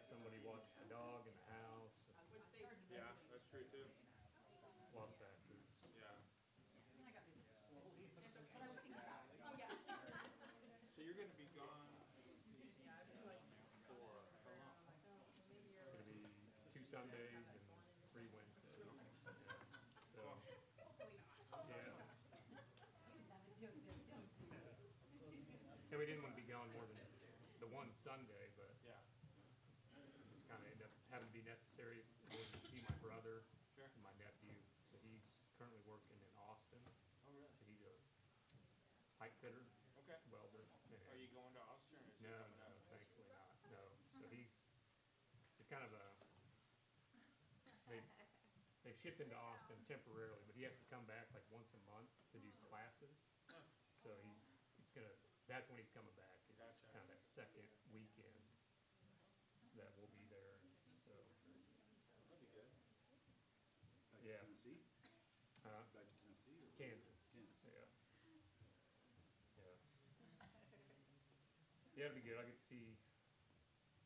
somebody watch the dog in the house. Yeah, that's true too. A lot of factors. Yeah. So you're going to be gone for how long? It's going to be 2 Sundays and 3 Wednesdays. Yeah. So, Cool. yeah. And we didn't want to be gone more than the one Sunday, but Yeah. just kind of ended up having to be necessary in order to see my brother Sure. and my nephew. So he's currently working in Austin. Oh, really? So he's a pipe fitter, Okay. welder. Are you going to Austin or is he No, coming no, up? thankfully not. No. So he's kind of they they've shipped him to Austin temporarily, but he has to come back like once a month to do classes. Huh. So that's when he's coming back. It's Gotcha. kind of that second weekend that we'll be there. So That'll be good. Back Yeah. to Tennessee? uh, Back to Tennessee? Or Kansas. Kansas. So, yeah. Yeah. Yeah, it'll be good. I get to see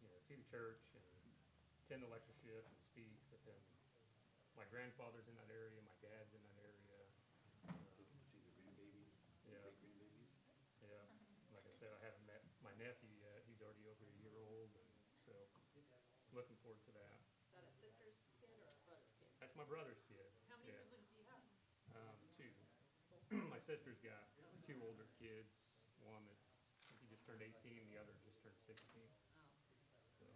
the church and attend the lectureship and speak. But then my grandfather's in that area, my dad's in that area. They get to see the grandbabies, Yeah. great grandbabies. Yeah, like I said, I haven't met my nephew yet. He's already over a year old, and so looking forward to that. Is that a sister's kid or a brother's kid? That's my brother's kid. How many Yeah. siblings do you have? 2. My sister's got 2 older kids. One I think he just turned 18. The other just turned 16. So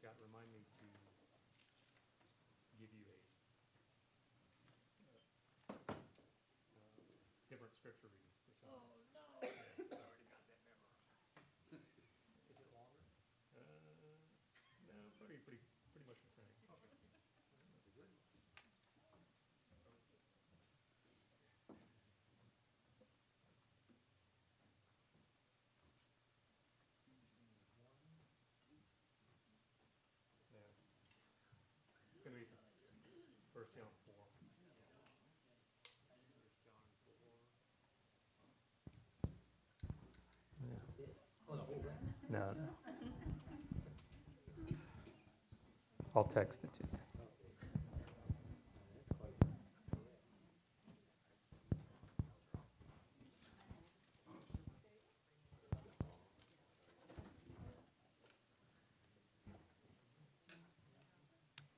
Scott, remind me to give you a different scripture reading for some. Oh, no. Yeah. I already got that memorized. Is it longer? No, pretty much the same. Okay. Yeah. It's gonna be 1 John 4. First John 4. No. I'll text it to you.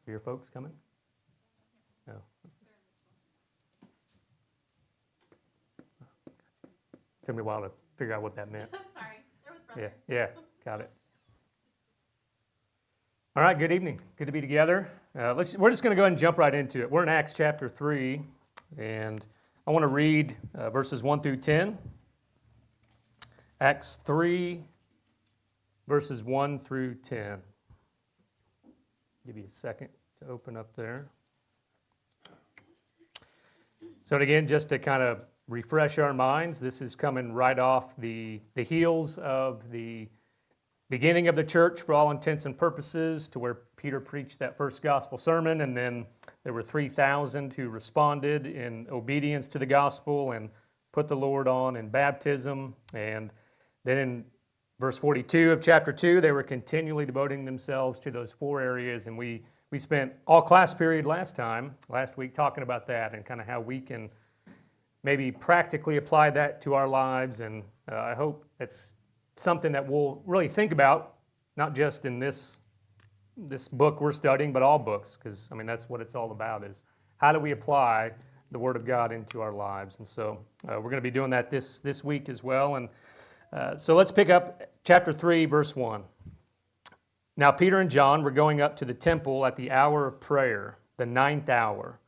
Are your folks coming? No. Took me a while to figure out what that meant. Sorry, they're with Yeah, brother. yeah, got it. All right, good evening. Good to be together. We're just going to go ahead and jump right into it. We're in Acts chapter 3, and I want to read verses 1 through 10. Acts 3, verses 1 through 10. Give you a second to open up there. So again, just to kind of refresh our minds, this is coming right off the heels of the beginning of the church for all intents and purposes, to where Peter preached that first gospel sermon, and then there were 3,000 who responded in obedience to the gospel and put the Lord on in baptism. And then in verse 42 of chapter 2, they were continually devoting themselves to those 4 areas, and we spent all class period last week, talking about that and kind of how we can maybe practically apply that to our lives. And I hope it's something that we'll really think about, not just in this book we're studying, but all books, because, I mean, that's what it's all about, is how do we apply the Word of God into our lives. And so we're going to be doing that this week as well. And so let's pick up chapter 3, verse 1. Now Peter and John were going up to the temple at the hour of prayer, the 9th hour.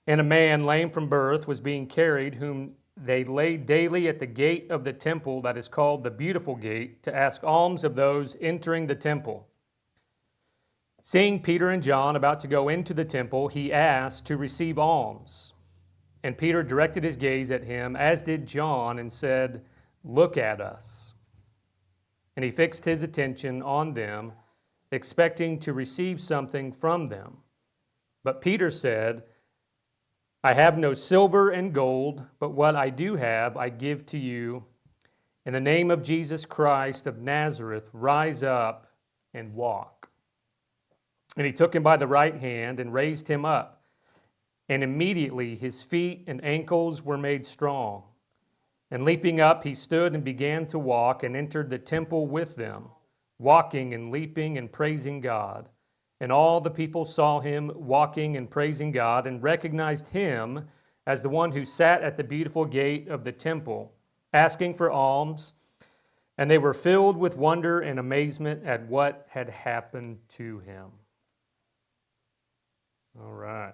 And a man lame from birth was being carried, whom they laid daily at the gate of the temple that is called the Beautiful Gate, to ask alms of those entering the temple. Seeing Peter and John about to go into the temple, he asked to receive alms. And Peter directed his gaze at him, as did John, and said, "Look at us." And he fixed his attention on them, expecting to receive something from them. But Peter said, "I have no silver and gold, but what I do have I give to you. In the name of Jesus Christ of Nazareth, rise up and walk." And he took him by the right hand and raised him up. And immediately his feet and ankles were made strong. And leaping up, he stood and began to walk and entered the temple with them, walking and leaping and praising God. And all the people saw him walking and praising God and recognized him as the one who sat at the beautiful gate of the temple, asking for alms. And they were filled with wonder and amazement at what had happened to him. All right.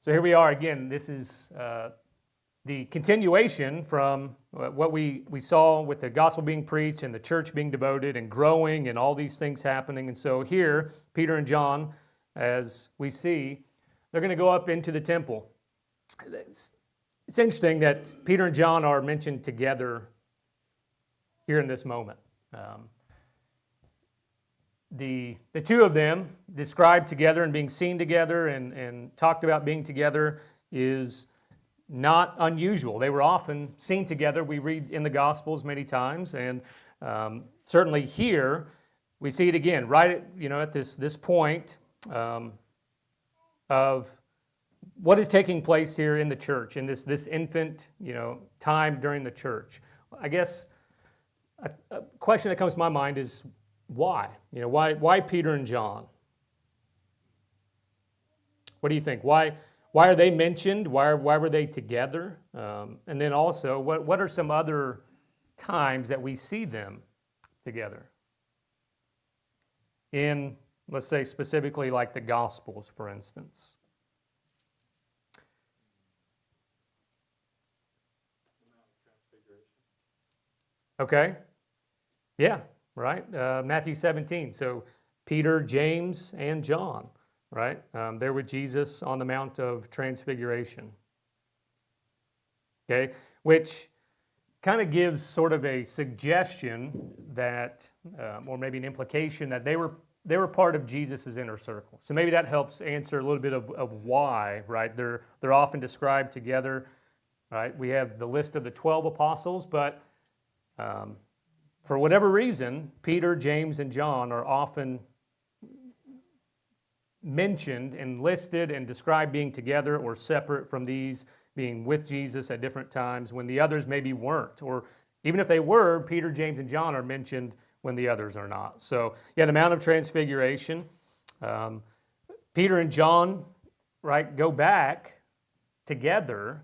So here we are again. This is the continuation from what we saw with the gospel being preached and the church being devoted and growing and all these things happening. And so here, Peter and John, as we see, they're going to go up into the temple. It's interesting that Peter and John are mentioned together here in this moment. The two of them described together and being seen together and talked about being together is not unusual. They were often seen together. We read in the Gospels many times, and certainly here we see it again, right at this point of what is taking place here in the church, in this infant time during the church. I guess a question that comes to my mind is why? Why Peter and John? What do you think? Why are they mentioned? Why were they together? And then also, what are some other times that we see them together? In, let's say, specifically like the Gospels, for instance. Okay. Yeah, right. Matthew 17. So Peter, James, and John. Right? They're with Jesus on the Mount of Transfiguration. Okay? Which kind of gives sort of a suggestion that, or maybe an implication that they were part of Jesus' inner circle. So maybe that helps answer a little bit of why, right? They're often described together, right? We have the list of the 12 apostles, but for whatever reason, Peter, James, and John are often mentioned and listed and described being together or separate from these, being with Jesus at different times when the others maybe weren't. Or even if they were, Peter, James, and John are mentioned when the others are not. So, yeah, the Mount of Transfiguration. Peter and John, right, go back together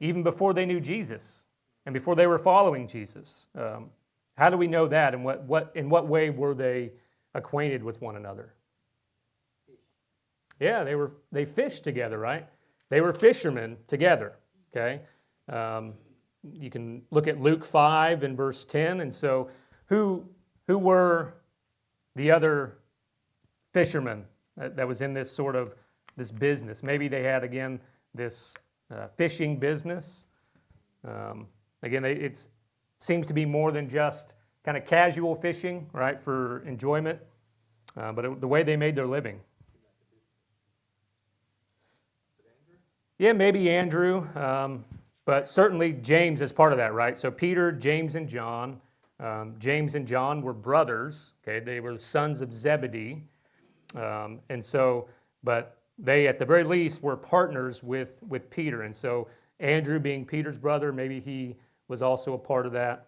even before they knew Jesus and before they were following Jesus. How do we know that, and in what way were they acquainted with one another? Yeah, they fished together, right? They were fishermen together, okay? You can look at Luke 5 and verse 10, and so who were the other fishermen that was in this sort of this business? Maybe they had, again, this fishing business. Again, it seems to be more than just kind of casual fishing, right, for enjoyment, but the way they made their living. Yeah, maybe Andrew, but certainly James is part of that, right? So Peter, James, and John. James and John were brothers, okay? They were sons of Zebedee. And so, but they, at the very least, were partners with Peter. And so Andrew, being Peter's brother, maybe he was also a part of that.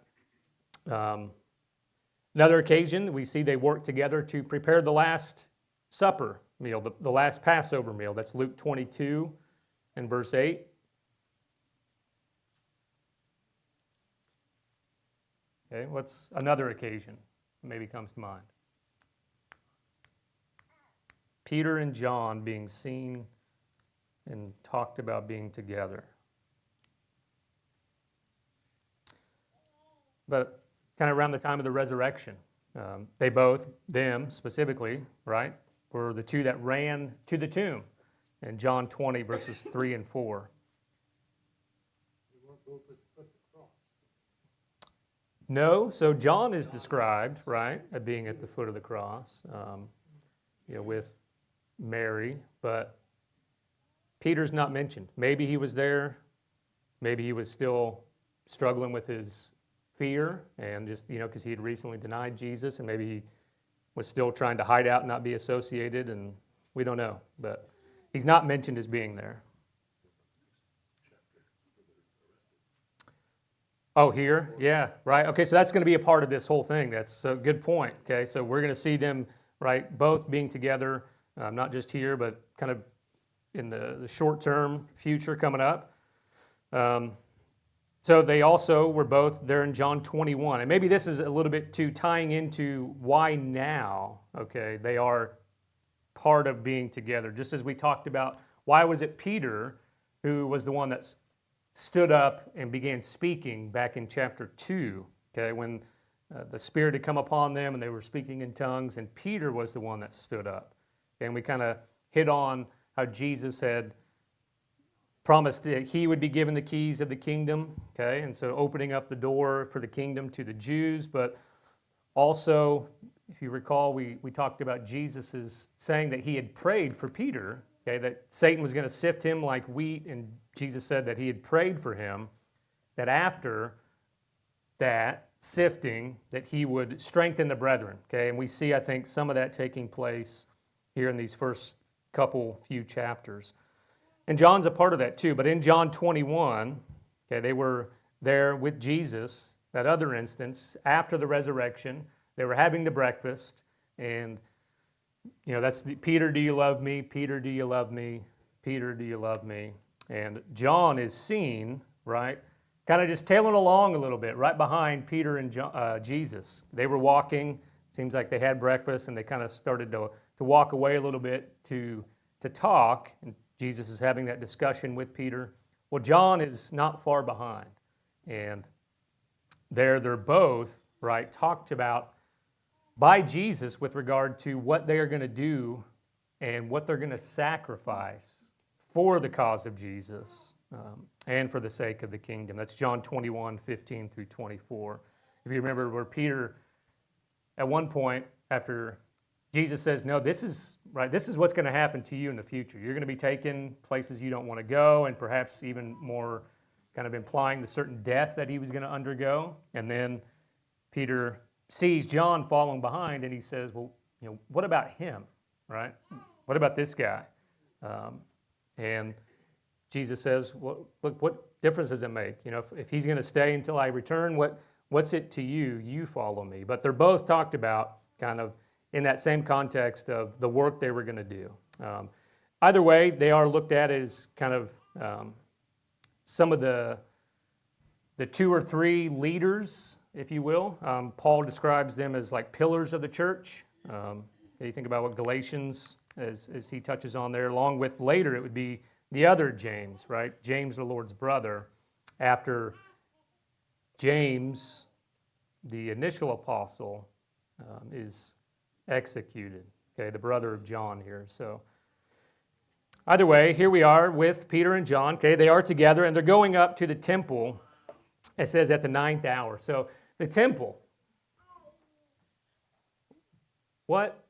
Another occasion, we see they worked together to prepare the Last Supper meal, the last Passover meal. That's Luke 22 and verse 8. Okay, what's another occasion that maybe comes to mind? Peter and John being seen and talked about being together. But kind of around the time of the resurrection, them specifically, right, were the two that ran to the tomb and John 20, verses 3 and 4. They weren't both at the foot of the cross. No, so John is described, right, as being at the foot of the cross, with Mary, but Peter's not mentioned. Maybe he was there. Maybe he was still struggling with his fear and just, because he had recently denied Jesus, and maybe he was still trying to hide out and not be associated, and we don't know. But he's not mentioned as being there. Oh, here? Yeah, right. Okay, so that's going to be a part of this whole thing. That's a good point. Okay, so we're going to see them, right, both being together, not just here, but kind of in the short-term future coming up. So they also were both there in John 21. And maybe this is a little bit too tying into why now, okay, they are part of being together. Just as we talked about, why was it Peter who was the one that stood up and began speaking back in chapter 2, okay, when the Spirit had come upon them and they were speaking in tongues, and Peter was the one that stood up. And we kind of hit on how Jesus had promised that he would be given the keys of the kingdom, okay, and so opening up the door for the kingdom to the Jews, but also, if you recall, we talked about Jesus' saying that he had prayed for Peter, okay, that Satan was going to sift him like wheat, and Jesus said that he had prayed for him, that after that sifting, that he would strengthen the brethren, okay, and we see, I think, some of that taking place here in these first few chapters. And John's a part of that too, but in John 21, okay, they were there with Jesus, that other instance, after the resurrection. They were having the breakfast, and that's Peter, do you love me? Peter, do you love me? Peter, do you love me? And John is seen, right, kind of just tailing along a little bit, right behind Peter and Jesus. They were walking, seems like they had breakfast, and they kind of started to walk away a little bit to talk, and Jesus is having that discussion with Peter. Well, John is not far behind, and they're both, right, talked about by Jesus with regard to what they are going to do and what they're going to sacrifice for the cause of Jesus and for the sake of the kingdom. That's John 21, 15 through 24. If you remember where Peter, at one point, after Jesus says, no, this is what's going to happen to you in the future. You're going to be taken places you don't want to go, and perhaps even more kind of implying the certain death that he was going to undergo. And then Peter sees John following behind, and he says, well, what about him, right? What about this guy? And Jesus says, well, look, what difference does it make? If he's going to stay until I return, what's it to you? You follow me. But they're both talked about kind of in that same context of the work they were going to do. Either way, they are looked at as kind of some of the 2 or 3 leaders, if you will. Paul describes them as like pillars of the church. You think about what Galatians, as he touches on there, along with later it would be the other James, right? James, the Lord's brother, after James, the initial apostle, is executed, okay, the brother of John here. So either way, here we are with Peter and John, okay, they are together, and they're going up to the temple, it says at the 9th hour. So the temple, what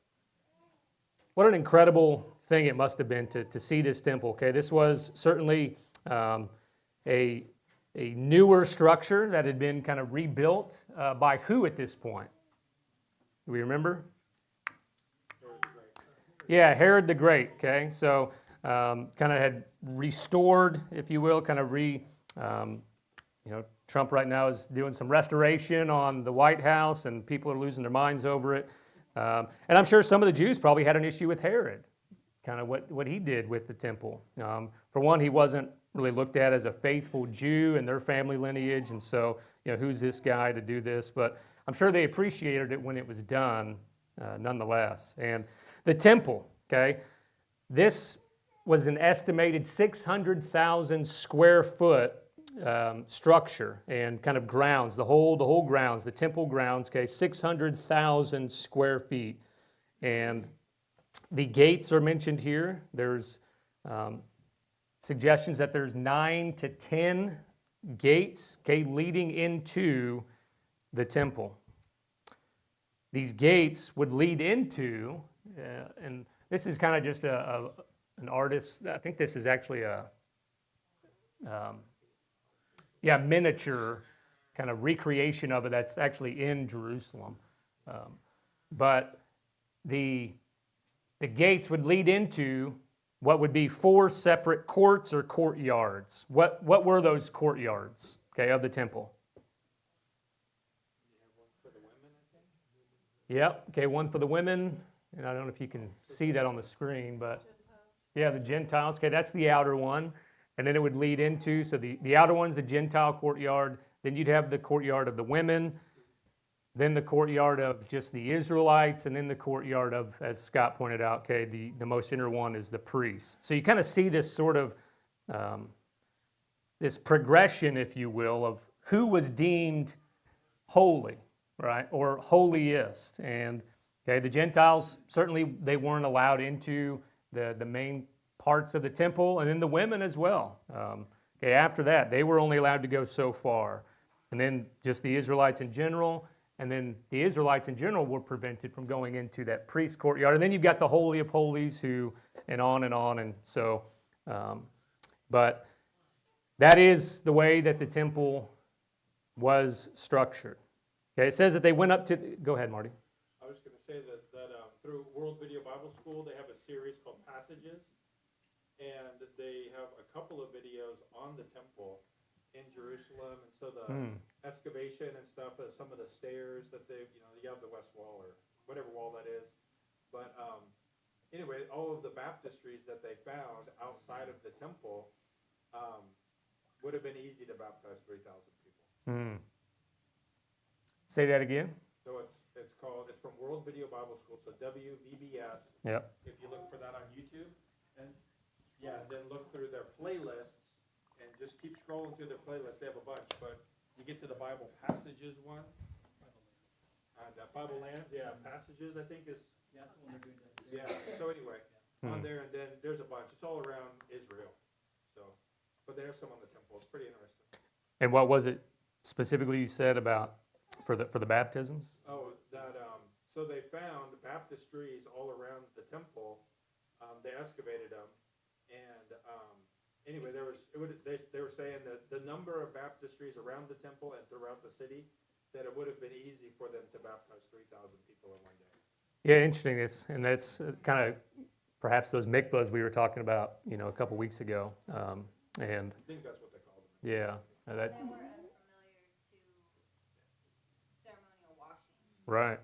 an incredible thing it must have been to see this temple, okay. This was certainly a newer structure that had been kind of rebuilt by who at this point? Do we remember? Yeah, Herod the Great, okay? So kind of had restored, if you will, kind of Trump right now is doing some restoration on the White House, and people are losing their minds over it. And I'm sure some of the Jews probably had an issue with Herod, kind of what he did with the temple. For one, he wasn't really looked at as a faithful Jew in their family lineage, and so, who's this guy to do this? But I'm sure they appreciated it when it was done, nonetheless. And the temple, okay, this was an estimated 600,000 square foot structure and kind of grounds, the whole grounds, the temple grounds, okay, 600,000 square feet. And the gates are mentioned here. There's suggestions that there's 9 to 10 gates, okay, leading into the temple. These gates would lead into, and this is kind of just an artist, I think this is actually a miniature kind of recreation of it that's actually in Jerusalem. But the gates would lead into what would be 4 separate courts or courtyards. What were those courtyards, okay, of the temple? Yep, okay, one for the women, and I don't know if you can see that on the screen, but yeah, the Gentiles, okay, that's the outer one. And then it would lead into, so the outer one's the Gentile courtyard, then you'd have the courtyard of the women, then the courtyard of just the Israelites, and then the courtyard of, as Scott pointed out, okay, the most inner one is the priests. So you kind of see this sort of, this progression, if you will, of who was deemed holy, right, or holiest. And, okay, the Gentiles, certainly they weren't allowed into the main parts of the temple, and then the women as well. Okay, after that, they were only allowed to go so far. And then just the Israelites in general, and then the Israelites in general were prevented from going into that priest courtyard. And then you've got the Holy of Holies and on and on. And so, but that is the way that the temple was structured. Okay, it says that they went up to, go ahead, Marty. I was going to say that through World Video Bible School, they have a series called Passages, and they have a couple of videos on the temple in Jerusalem, and so the excavation and stuff, some of the stairs that you have the west wall or whatever wall that is, but anyway, all of the baptistries that they found outside of the temple would have been easy to baptize 3,000 people. Say that again. So it's from World Video Bible School, so WVBS. Yep. If you look for that on YouTube, and then look through their playlists and just keep scrolling through their playlists. They have a bunch, but you get to the Bible Passages one. Bible Lands, Passages I think is. Yeah, that's the one they're doing that today. Yeah. So anyway, on there, and then there's a bunch. It's all around Israel. So, but there's some on the temple. It's pretty interesting. And what was it specifically you said about for the baptisms? Oh, so they found baptistries all around the temple. They excavated them, and anyway, they were saying that the number of baptistries around the temple and throughout the city, that it would have been easy for them to baptize 3,000 people in one day. Yeah, interesting. And that's kind of perhaps those mikvahs we were talking about, a couple weeks ago. And I think that's what they called them. yeah, that They were unfamiliar to ceremonial washing. right.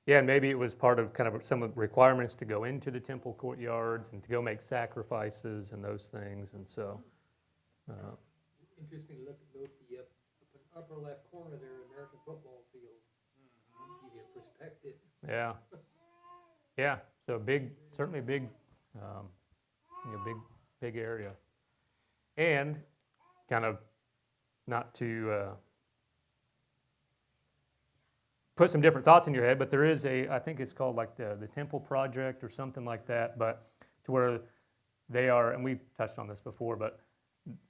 Yeah, and maybe it was part of kind of some of the requirements to go into the temple courtyards and to go make sacrifices and those things. And so, Interesting to look at the upper left corner there, American football field. Give you a perspective. yeah, yeah. So certainly a big, big area, and kind of not to put some different thoughts in your head, but there is I think it's called like the Temple Project or something like that, but to where they are, and we've touched on this before, but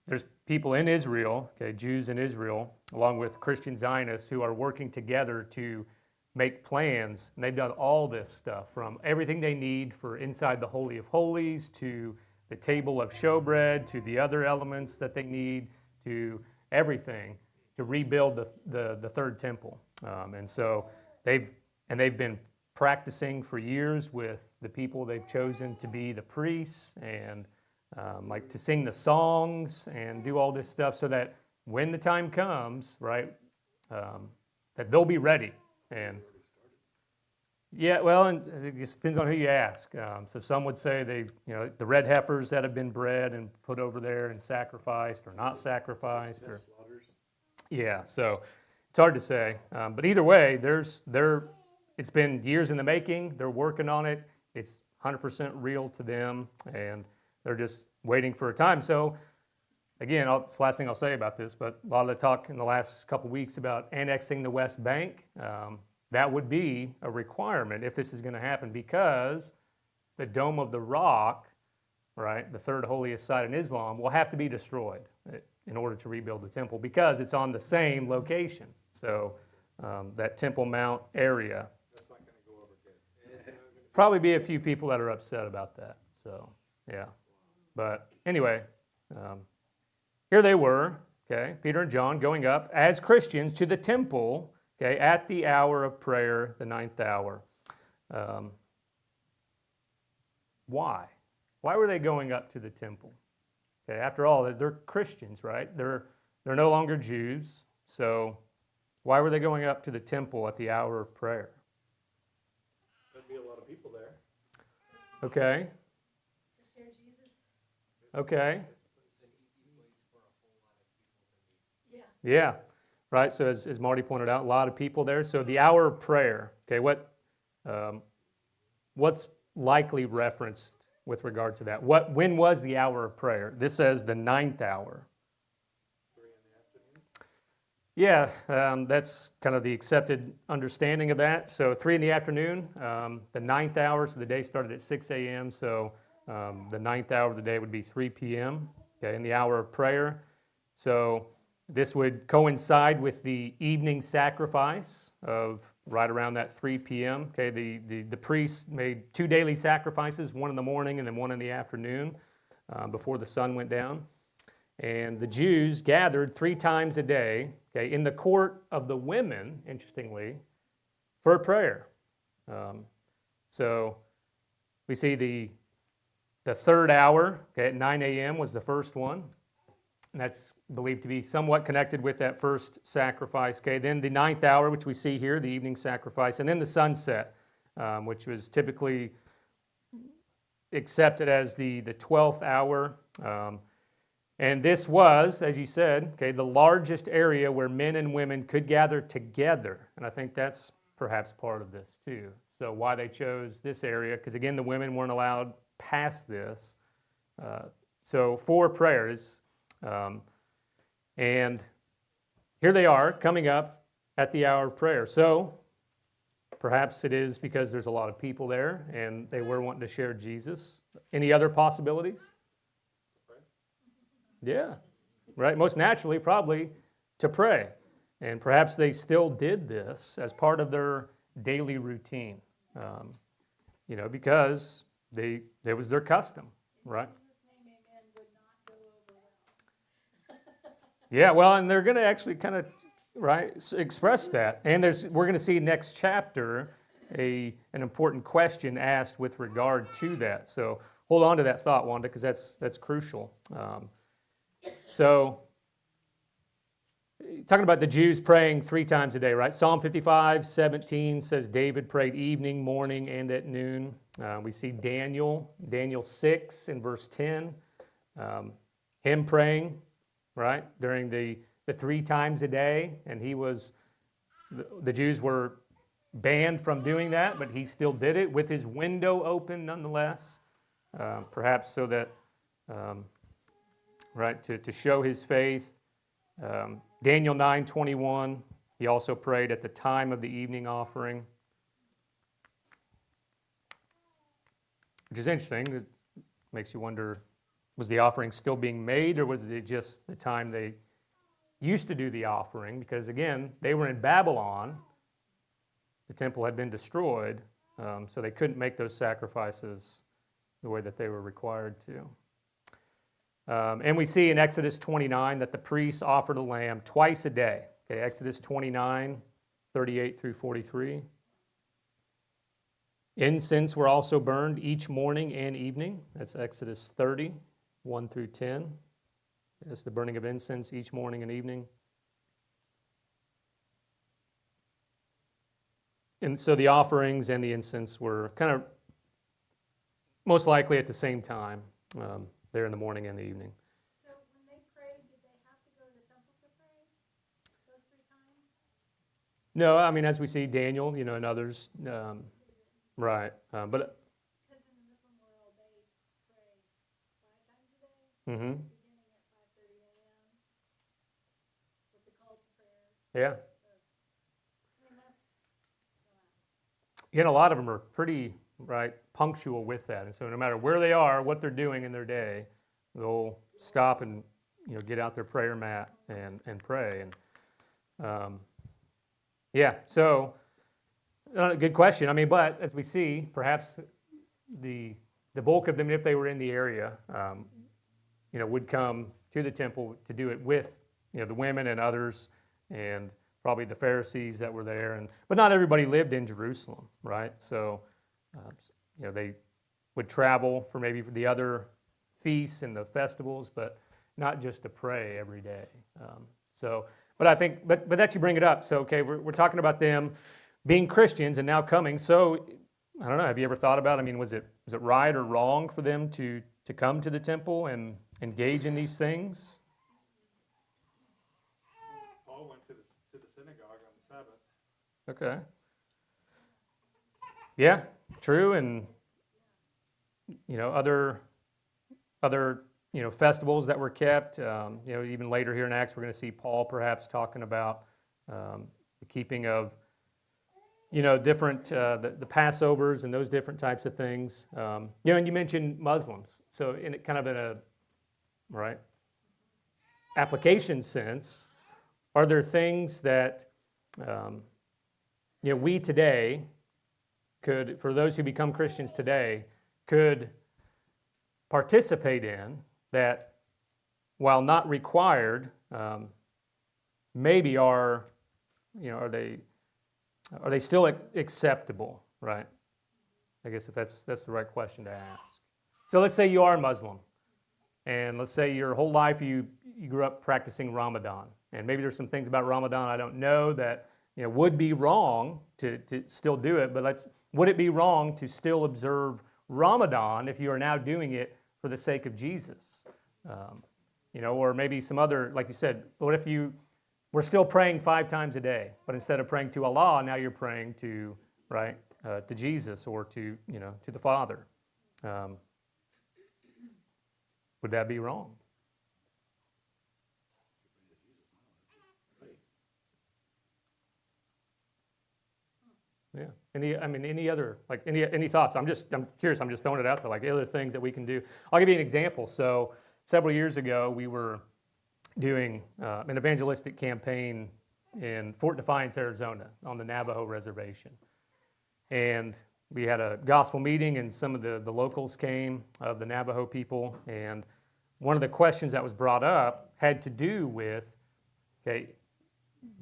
there's people in Israel, okay, Jews in Israel, along with Christian Zionists who are working together to make plans, and they've done all this stuff from everything they need for inside the Holy of Holies to the table of showbread to the other elements that they need to everything to rebuild the third temple. And so they've been practicing for years with the people they've chosen to be the priests and like to sing the songs and do all this stuff so that when the time comes, right, that they'll be ready. And yeah, well, and it just depends on who you ask. So some would say the red heifers that have been bred and put over there and sacrificed or not sacrificed. Or, slaughters. yeah, so it's hard to say. But either way, it's been years in the making. They're working on it. It's 100% real to them, and they're just waiting for a time. So again, it's the last thing I'll say about this, but a lot of the talk in the last couple weeks about annexing the West Bank, that would be a requirement if this is going to happen, because the Dome of the Rock right, the third holiest site in Islam, will have to be destroyed in order to rebuild the temple because it's on the same location. So that Temple Mount area, That's not gonna go over good. probably be a few people that are upset about that. So, yeah. But anyway, here they were, okay, Peter and John going up as Christians to the temple, okay, at the hour of prayer, the 9th hour. Why? Why were they going up to the temple? Okay, after all, they're Christians, right? They're no longer Jews. So why were they going up to the temple at the hour of prayer? There'd be a lot of people there. Okay, To share Jesus. okay. Yeah. Yeah, right. So as Marty pointed out, a lot of people there. So the hour of prayer. Okay, what's likely referenced with regard to that? When was the hour of prayer? This says the 9th hour. 3 in the afternoon. Yeah, that's kind of the accepted understanding of that. So 3 in the afternoon, the 9th hour. So the day started at 6 a.m. So the 9th hour of the day would be 3 p.m. Okay, in the hour of prayer. So this would coincide with the evening sacrifice of right around that 3 p.m. Okay, the priests made 2 daily sacrifices, one in the morning and then one in the afternoon before the sun went down. And the Jews gathered 3 times a day, okay, in the court of the women, interestingly, for prayer. So we see the 3rd hour, okay, at 9 a.m. was the first one. And that's believed to be somewhat connected with that first sacrifice. Okay, then the 9th hour, which we see here, the evening sacrifice, and then the sunset, which was typically accepted as the 12th hour. And this was, as you said, okay, the largest area where men and women could gather together. And I think that's perhaps part of this too. So why they chose this area, because again, the women weren't allowed past this. So for prayers. And here they are coming up at the hour of prayer. So perhaps it is because there's a lot of people there and they were wanting to share Jesus. Any other possibilities? Yeah, right. Most naturally, probably to pray. And perhaps they still did this as part of their daily routine, because it was their custom, right? Yeah, well, and they're going to actually kind of, right, express that. And we're going to see next chapter an important question asked with regard to that. So hold on to that thought, Wanda, because that's crucial. So talking about the Jews praying 3 times a day, right? Psalm 55:17 says David prayed evening, morning, and at noon. We see Daniel 6 in verse 10, him praying, right, during the 3 times a day, and the Jews were banned from doing that, but he still did it with his window open nonetheless, perhaps so that, right, to show his faith. Daniel 9:21, he also prayed at the time of the evening offering, which is interesting. It makes you wonder, was the offering still being made, or was it just the time they used to do the offering? Because again, they were in Babylon. The temple had been destroyed, so they couldn't make those sacrifices the way that they were required to. And we see in Exodus 29 that the priests offered a lamb twice a day. Okay, Exodus 29:38 through 43. Incense were also burned each morning and evening. That's Exodus 30:1 through 10. That's the burning of incense each morning and evening. And so the offerings and the incense were kind of most likely at the same time, there in the morning and the evening. So when they prayed, did they have to go to the temple to pray those 3 times? No, I mean, as we see Daniel, and others, right. But Because in the Muslim world, they pray 5 times a day, mhm, beginning at 5:30 a.m. with the call to prayer. yeah. I mean, that's, Again, a lot of them are pretty right, punctual with that. And so no matter where they are, what they're doing in their day, they'll stop and, get out their prayer mat and pray. And yeah, so good question. I mean, but as we see, perhaps the bulk of them, if they were in the area, would come to the temple to do it with, the women and others, and probably the Pharisees that were there. But not everybody lived in Jerusalem, right? So, they would travel for maybe the other feasts and the festivals, but not just to pray every day. But I think, but that you bring it up. So, okay, we're talking about them being Christians and now coming. So, I don't know. Have you ever thought about? I mean, was it right or wrong for them to come to the temple and engage in these things? Paul went to the synagogue on the Sabbath. Okay. Yeah, true, and other festivals that were kept. Even later here in Acts, we're going to see Paul perhaps talking about the keeping of different the Passovers and those different types of things. And you mentioned Muslims, so in a right application sense, are there things that we today could, for those who become Christians today, could participate in that, while not required, maybe are they still acceptable, right? I guess if that's the right question to ask. So let's say you are Muslim, and let's say your whole life you grew up practicing Ramadan, and maybe there's some things about Ramadan I don't know that would be wrong to still do it, but would it be wrong to still observe Ramadan if you are now doing it for the sake of Jesus? Or maybe some other, like you said, what if we're still praying 5 times a day, but instead of praying to Allah, now you're praying to, right, to Jesus or to the Father. Would that be wrong? Yeah. Any other, any thoughts? I'm curious. I'm just throwing it out there, like other things that we can do. I'll give you an example. So several years ago, we were doing an evangelistic campaign in Fort Defiance, Arizona, on the Navajo reservation. And we had a gospel meeting, and some of the locals came, of the Navajo people. And one of the questions that was brought up had to do with,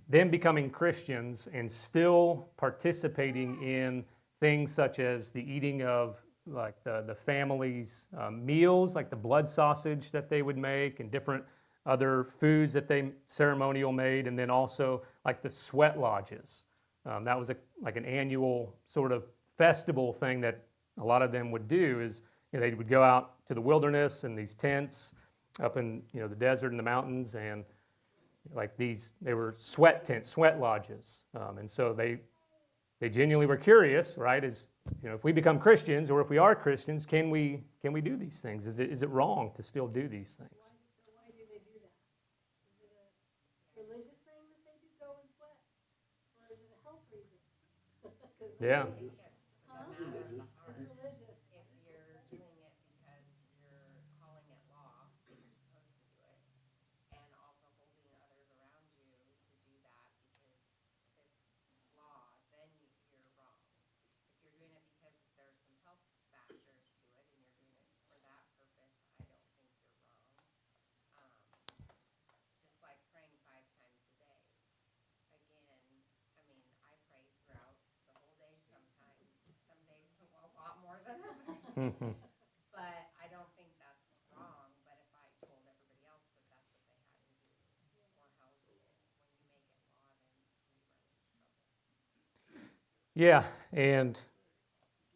them becoming Christians and still participating in things such as the eating of the family's meals, like the blood sausage that they would make, and different other foods that they ceremonial made, and then also like the sweat lodges. That was an annual sort of festival thing that a lot of them would do. Is they would go out to the wilderness in these tents up in the desert and the mountains, and they were sweat tents, sweat lodges, and so they genuinely were curious, right? If we become Christians, or if we are Christians, can we do these things? Is it wrong to still do these things? Why do they do that? Is it a religious thing that they do go and sweat? Or is it a health reason? Yeah. Huh? It's religious. If you're doing it because you're calling it law, and you're supposed to do it, and also holding others around you to do that because if it's law, then you're wrong. If you're doing it because there's some health factors to it, and you're doing it for that purpose, I don't think you're wrong. Just like praying 5 times a day. Again, I pray throughout the whole day sometimes. Some days a lot more than others. But I don't think that's wrong. But if I told everybody else that that's what they had to do, or held to it, when you make it law, then we run into trouble. Yeah, and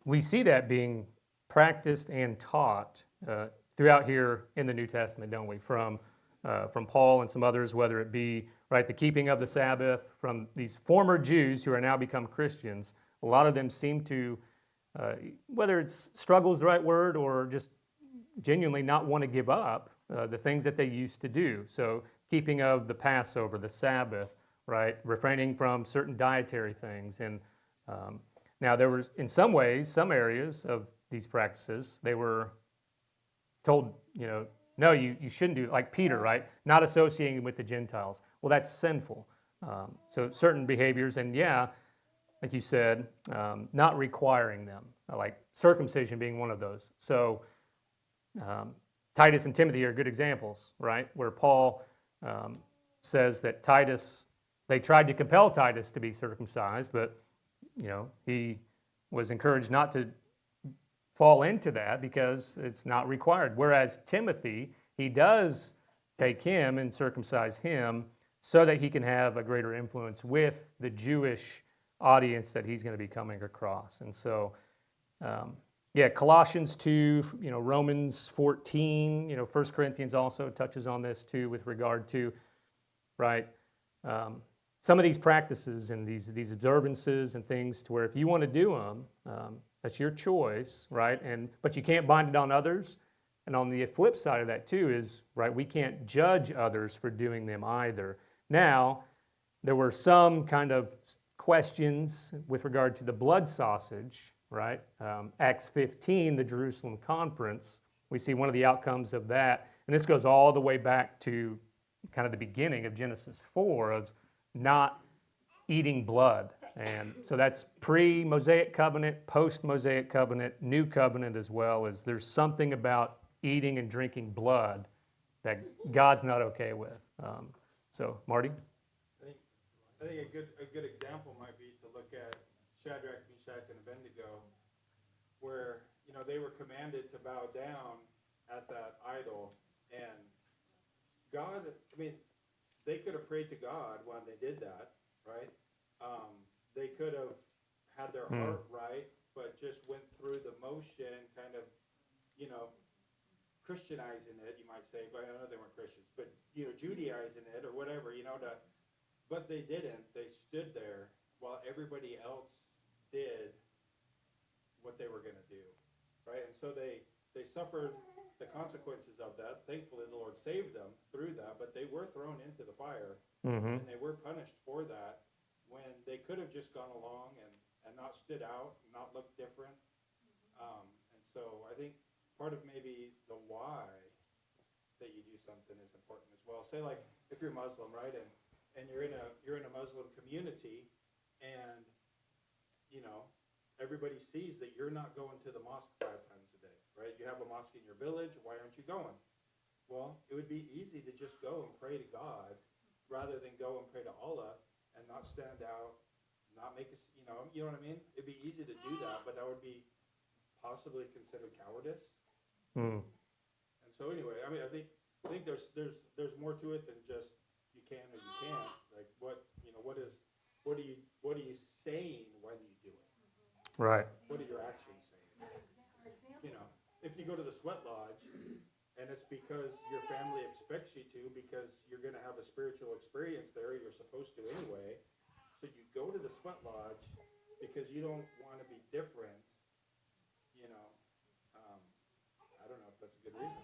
we see that being practiced and taught throughout here in the New Testament, don't we? From Paul and some others, whether it be the keeping of the Sabbath, from these former Jews who are now become Christians. A lot of them seem to, whether it's struggle is the right word, or just genuinely not want to give up the things that they used to do. So keeping of the Passover, the Sabbath, right? Refraining from certain dietary things. And Now, there was, in some ways, some areas of these practices, they were told, no, you shouldn't do it. Like Peter, right? Not associating with the Gentiles. Well, that's sinful. So certain behaviors, and yeah, like you said, not requiring them, like circumcision being one of those. So Titus and Timothy are good examples, right? Where Paul says that Titus, they tried to compel Titus to be circumcised, but he was encouraged not to fall into that because it's not required. Whereas Timothy, he does take him and circumcise him so that he can have a greater influence with the Jewish audience that he's going to be coming across. And so, Colossians 2, Romans 14, 1 Corinthians also touches on this too with regard to, right, some of these practices and these observances and things to where if you want to do them, that's your choice, right? But you can't bind it on others. And on the flip side of that too is, right, we can't judge others for doing them either. Now, there were some kind of questions with regard to the blood sausage, right? Acts 15, the Jerusalem conference, we see one of the outcomes of that. And this goes all the way back to kind of the beginning of Genesis 4 of not eating blood. And so that's pre-Mosaic covenant, post-Mosaic covenant, new covenant as well, as there's something about eating and drinking blood that God's not okay with. So, Marty? I think a good example might be to look at Shadrach, Meshach, and Abednego, where they were commanded to bow down at that idol, and God. I mean, they could have prayed to God when they did that, right? They could have had their heart right, but just went through the motion, kind of, Christianizing it, you might say. But I know they weren't Christians, but Judaizing it or whatever, But they didn't. They stood there while everybody else did what they were going to do, right? And so they suffered the consequences of that. Thankfully, the Lord saved them through that, but they were thrown into the fire, and they were punished for that when they could have just gone along and not stood out, not looked different. And so I think part of maybe the why that you do something is important as well. Say like if you're Muslim, right, and you're in a Muslim community, and everybody sees that you're not going to the mosque 5 times a day, right? You have a mosque in your village. Why aren't you going? Well, it would be easy to just go and pray to God rather than go and pray to Allah and not stand out, not make us, you know what I mean? It'd be easy to do that, but that would be possibly considered cowardice. And so anyway, I mean, I think there's more to it than just you can or you can't. Like what are you saying when you do it? Right. What are your actions saying? If you go to the sweat lodge and it's because your family expects you to, because you're going to have a spiritual experience there, you're supposed to anyway. So you go to the sweat lodge because you don't want to be different. I don't know if that's a good reason.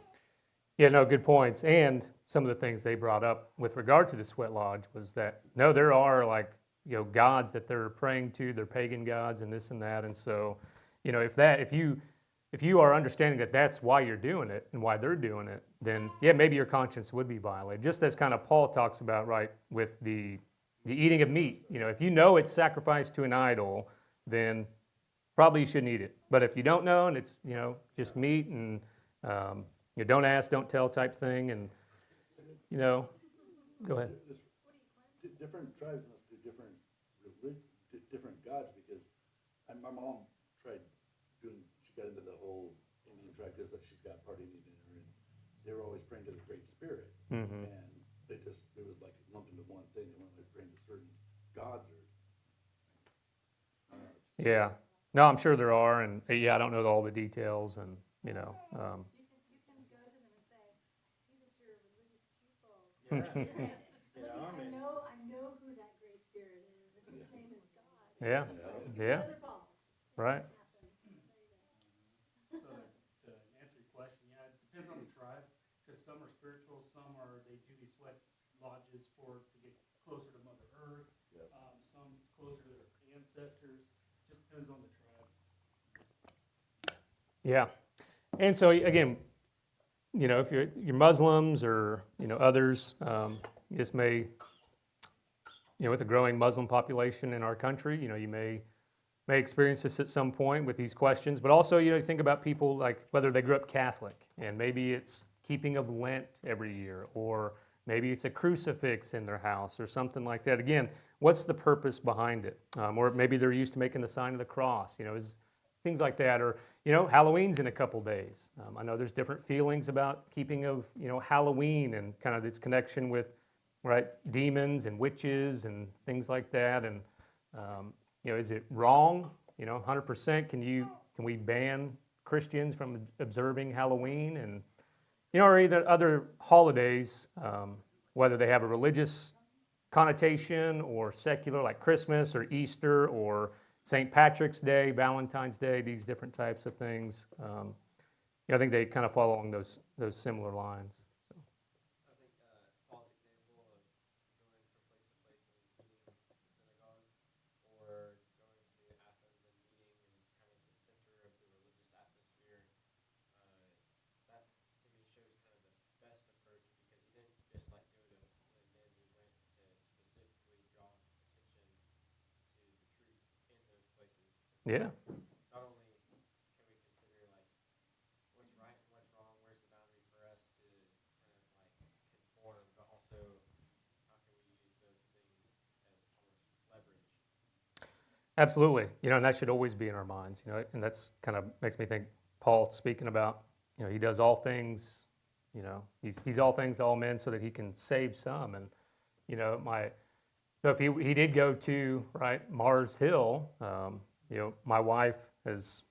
Yeah, no, good points. And some of the things they brought up with regard to the sweat lodge was that, no, there are gods that they're praying to, they're pagan gods and this and that. And so, if you are understanding that that's why you're doing it and why they're doing it, then yeah, maybe your conscience would be violated. Just as kind of Paul talks about, right, with the eating of meat. If you know it's sacrificed to an idol, then probably you shouldn't eat it. But if you don't know and it's, just meat and you don't ask, don't tell type thing, and go ahead. Different tribes must do different gods, because my mom tried she got into the whole Indian tribe because she's got part Indian in her, and they were always praying to the Great Spirit, and it was like lumped into one thing. They weren't always praying to certain gods or. Yeah. No, I'm sure there are, and yeah, I don't know all the details, and You can go to them and say, I see that you're a religious people. I know who that great spirit is, and his name is God. Yeah. So, Yeah. Brother Paul. Right. So to answer your question, yeah, it depends on the tribe, because some are spiritual, they do these sweat lodges to get closer to Mother Earth, some closer to their ancestors, Just depends on the tribe. Yeah. And so again, if you're Muslims or, others, this may, with a growing Muslim population in our country, you may experience this at some point with these questions, but also, you think about people like whether they grew up Catholic and maybe it's keeping of Lent every year, or maybe it's a crucifix in their house or something like that. Again, what's the purpose behind it? Or maybe they're used to making the sign of the cross, things like that. Or, Halloween's in a couple days. I know there's different feelings about keeping of, Halloween and kind of its connection with, right, demons and witches and things like that. And, is it wrong? 100%. Can we ban Christians from observing Halloween? And, or either other holidays, whether they have a religious connotation or secular, like Christmas or Easter or St. Patrick's Day, Valentine's Day, these different types of things. I think they kind of fall along those similar lines. So. I think Paul's example of going from place to place and meeting the synagogue, or going to Athens and meeting in kind of the center of the religious atmosphere, that to me shows kind of the best approach, because he didn't just like go to blend in, he went to specifically draw attention to the truth in those places. Yeah. Not only can we consider like what's right and what's wrong, where's the boundary for us to kind of like conform, but also how can we use those things as almost leverage. Absolutely. And that should always be in our minds, and that's kind of makes me think Paul speaking about, he does all things, he's all things to all men so that he can save some. And, so if he did go to, right, Mars Hill, my wife has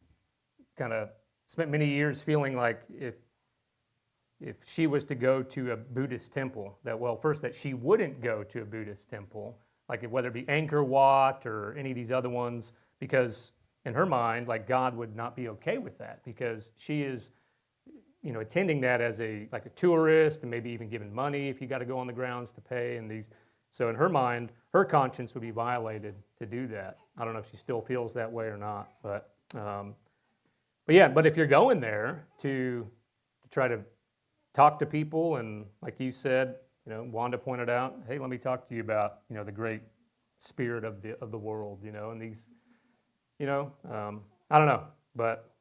kind of spent many years feeling like if she was to go to a Buddhist temple, that she wouldn't go to a Buddhist temple, like whether it be Angkor Wat or any of these other ones, because in her mind, like God would not be okay with that, because she is, attending that as a tourist and maybe even giving money if you got to go on the grounds to pay and these. So in her mind, her conscience would be violated to do that. I don't know if she still feels that way or not, but if you're going there to try to talk to people, and like you said, Wanda pointed out, hey, let me talk to you about, the great spirit of the world, and these, I don't know, but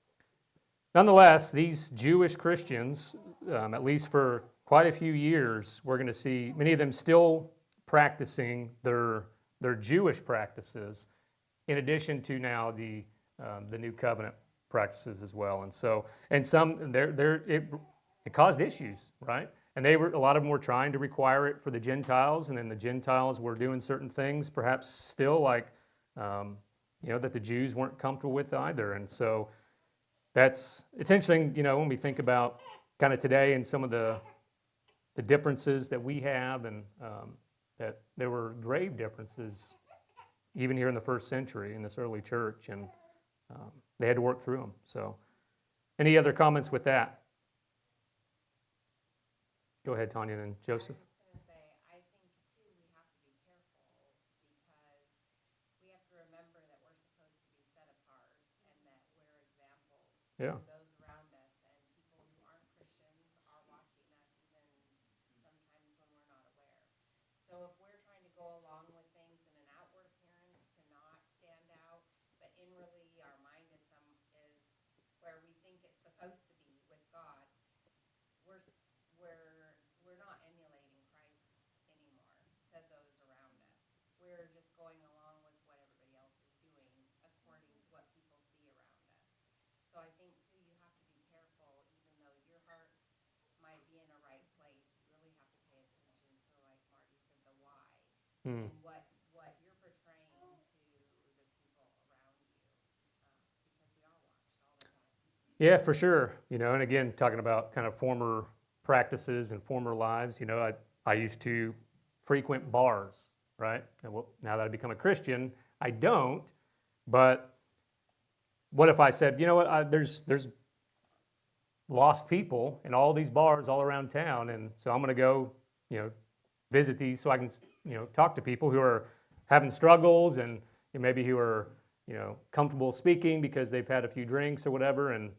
nonetheless, these Jewish Christians, at least for quite a few years, we're going to see many of them still practicing their Jewish practices, in addition to now the New Covenant practices as well. And so, and some it caused issues, right? And a lot of them were trying to require it for the Gentiles, and then the Gentiles were doing certain things, perhaps still like that the Jews weren't comfortable with either. And so it's interesting, when we think about kind of today and some of the differences that we have, and that there were grave differences even here in the first century in this early church, and they had to work through them. So, any other comments with that? Go ahead, Tanya, and then Joseph. I was just going to say, I think too we have to be careful, because we have to remember that we're supposed to be set apart and that we're examples to Yeah. those around us, and people who aren't Christians are watching us even sometimes when we're not aware. So if we're trying to go along with things in an outward appearance to not stand out, but inwardly our mind is where we think it's supposed to be with God, we're not emulating Christ anymore to those around us. We're just going along with what everybody else is doing according to what people see around us. So I think too, you have to be careful, even though your heart might be in a right place, you really have to pay attention to, like Marty said, the why, and what you're portraying to the people around you, because we are watched all the time. Yeah, for sure. And again, talking about kind of former practices and former lives, I used to frequent bars, right? And now that I've become a Christian, I don't. But what if I said, there's lost people in all these bars all around town, and so I'm going to go, visit these so I can, talk to people who are having struggles, and maybe who are, comfortable speaking because they've had a few drinks or whatever, and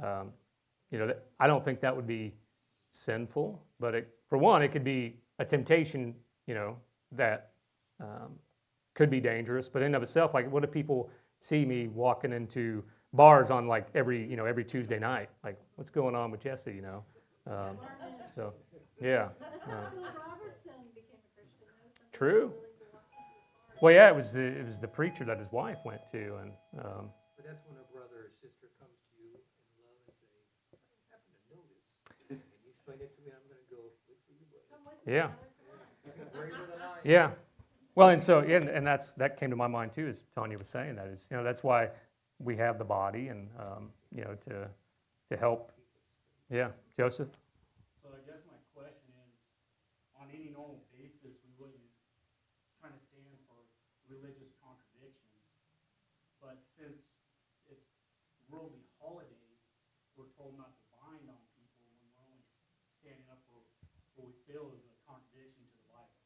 I don't think that would be sinful, but for one, it could be a temptation, that could be dangerous. But in and of itself, like, what if people see me walking into bars on like every Tuesday night? Like, what's going on with Jesse? So yeah. That's how Phil Robertson became a Christian, though. Somebody True. was willing to walk into his bar. Well, yeah, it was the preacher that his wife went to, and But that's when a brother or sister comes to you in love and say, I happen to know this, and you explain it to me, I'm gonna go look for you, buddy. Come with me, yeah. brother. Greater than I am. Yeah. Well, and so, and that came to my mind too, as Tanya was saying, that is, that's why we have the body, and, to help. Yeah, Joseph? So I guess my question is, on any normal basis, we wouldn't try to stand for religious contradictions. But since it's worldly holidays, we're told not to bind on people when we're only standing up for what we feel is a contradiction to the Bible.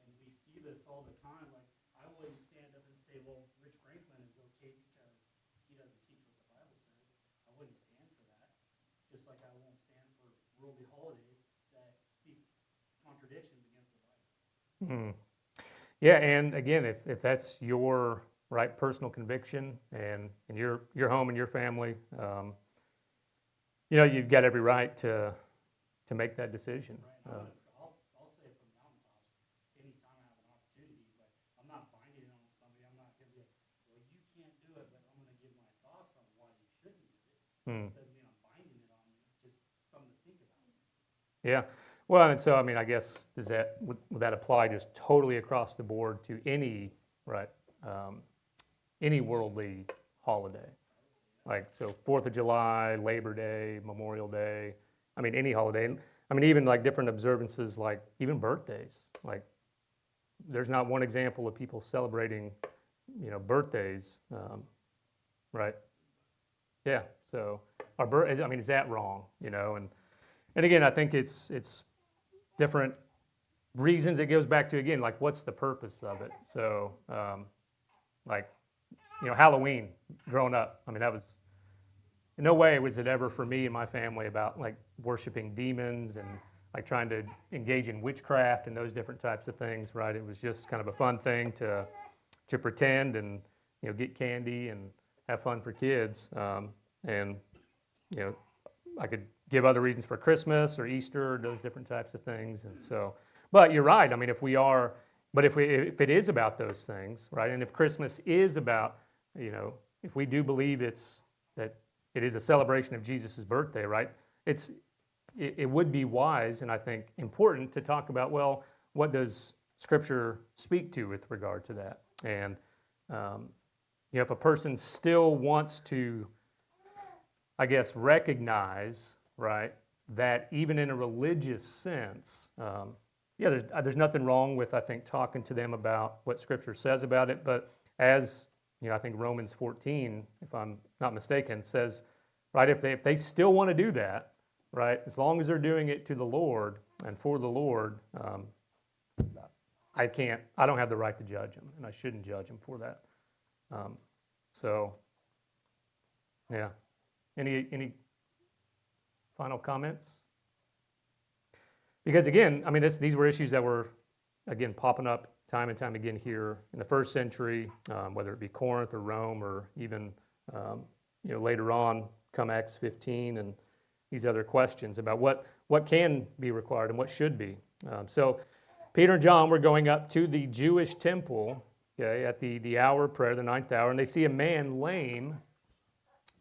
And we see this all the time. Like, I wouldn't stand up and say, well, Rich Franklin is okay because he doesn't teach what the Bible says. I wouldn't stand for that. Just like I won't stand for worldly holidays that speak contradictions against the Bible. Yeah, and again, if that's your right personal conviction, and your home and your family, you've got every right to make that decision. Right? I'll say it from the mountaintops anytime I have an opportunity, but I'm not binding it on somebody. I'm not going to be like, well, you can't do it, but I'm going to give my thoughts on why you shouldn't do it. It doesn't mean I'm binding it on you, just something to think about. Yeah. Well, and so, I guess, would that apply just totally across the board to any, right, any worldly holiday? Like, so 4th of July, Labor Day, Memorial Day, any holiday. Even like different observances, like even birthdays. Like, there's not one example of people celebrating, birthdays, right? Yeah, so is that wrong, And again, I think it's different reasons. It goes back to, again, like, what's the purpose of it? So, Halloween, growing up, that was, in no way was it ever for me and my family about, like, worshiping demons and, like, trying to engage in witchcraft and those different types of things, right? It was just kind of a fun thing to pretend and, get candy and have fun for kids. And, I could give other reasons for Christmas or Easter, or those different types of things. And so, but you're right. If it is about those things, right? And if Christmas is about, if we do believe that it is a celebration of Jesus' birthday, right? It would be wise and I think important to talk about, well, what does Scripture speak to with regard to that? And, if a person still wants to, I guess, recognize, right, that even in a religious sense, there's nothing wrong with, I think, talking to them about what Scripture says about it. But as, I think Romans 14, if I'm not mistaken, says, right, if they still want to do that, right, as long as they're doing it to the Lord and for the Lord, I don't have the right to judge them, and I shouldn't judge them for that. So, yeah. Any final comments? Because again, these were issues that were, again, popping up time and time again here in the first century, whether it be Corinth or Rome, or even later on, come Acts 15, and these other questions about what can be required and what should be. So Peter and John were going up to the Jewish temple, okay, at the hour of prayer, the 9th hour, and they see a man lame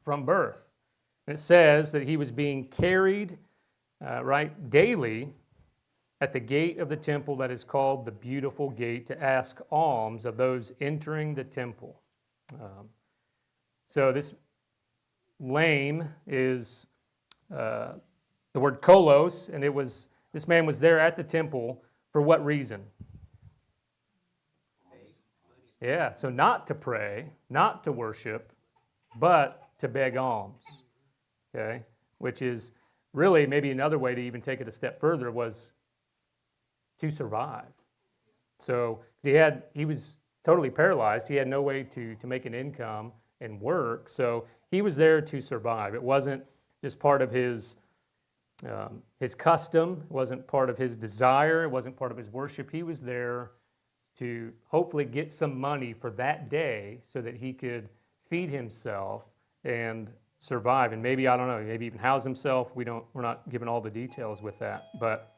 from birth. And it says that he was being carried, daily at the gate of the temple that is called the Beautiful Gate, to ask alms of those entering the temple. So this lame is the word kolos, and this man was there at the temple for what reason? Yeah, so not to pray, not to worship, but to beg alms, okay? Which is really maybe another way to even take it a step further, was to survive. So he was totally paralyzed. He had no way to make an income and work. So he was there to survive. It wasn't just part of his custom. It wasn't part of his desire. It wasn't part of his worship. He was there to hopefully get some money for that day so that he could feed himself and survive, and maybe, I don't know, maybe even house himself. We're not given all the details with that, but